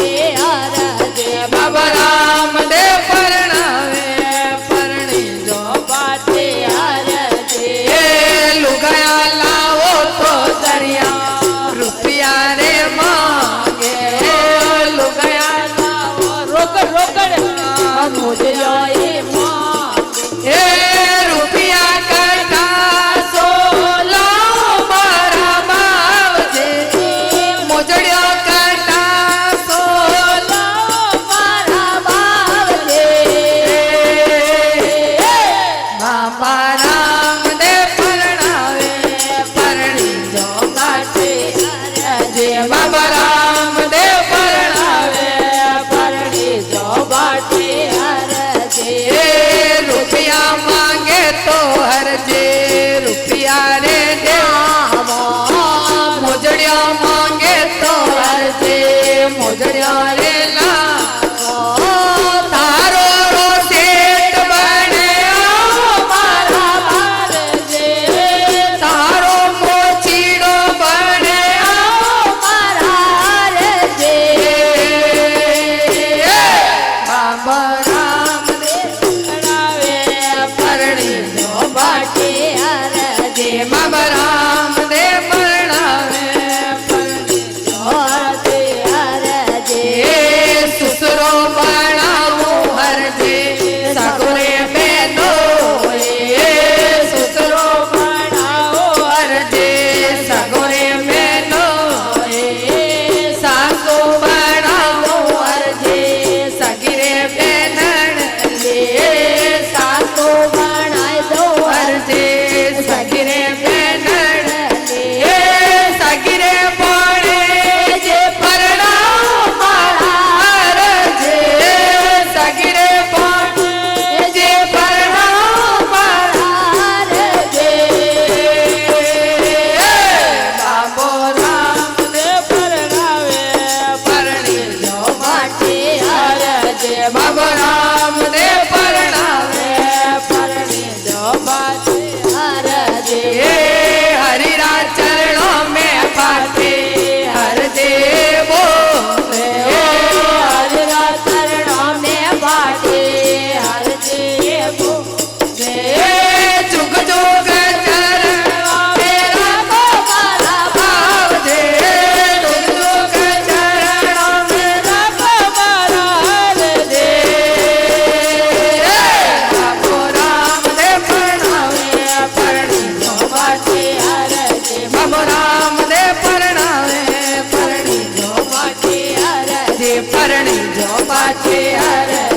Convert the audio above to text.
બાટે અરજે બાબા રામદેવ પરણાવે પરણી જો બાટે અરજે લુગડા લાવો તો દરિયા રૂપિયા રે માંગે લુગડા લાવો રોકડ રોકડ મોજલો એ માંગે રૂપિયા કરતા સોલો મારા બાવજે મોજડ્યો કરતા સોલો મારા બાવજે બાબા રામદેવ પરણાવે પરણી જો બાટે અરજે બાબા રામદેવ પરણાવે પરણી જો બાટે અરજે રૂપિયા માંગે તો હરજે રૂપિયા રે દેવા મોજડ્યા માંગે તો હરજે મોજડ્યા રે લાવો તારો રો શેઠ બને મારા બારજે તારો મોચીડો બને મારા રજે બાબા રામદેવ કરાવે પરણી જો બાટે અરજે બાબા રામદેવ પરણાવે પરણી બાટે અરજે સુસરો બનાવું હરજે સગોરે બેનો સુસરો બનાવો હરજે સગોરે બેનો સાસુ બનાવું હરજે સગીરે બેનણ લે સાસુ બનાય દો હરજે સગીરે બેનણ લે સગીરે પડે જે પરણાવ મારા હરજે સગીરે પડે જે પરણાવ મારા રજે બાબો રામદેવ પરણાવે પરણી જો બાટે અરજે બાબો રામદેવ પરણાવે પરણી જો બાટે અરજે હરિરા ચરણો में पाटे हर देवो હરિરા ચરણો મે બાટે હરજે બો जुग जुग चरण मेरा મારા भाव दे जुग जुग चरण मेरा મારા રજે बाबो रामदेव परणावे परणी जो બાટે અરજે बाबो रामदेव परणावे परणी जो બાટે અરજે परणी जो બાટે અરજે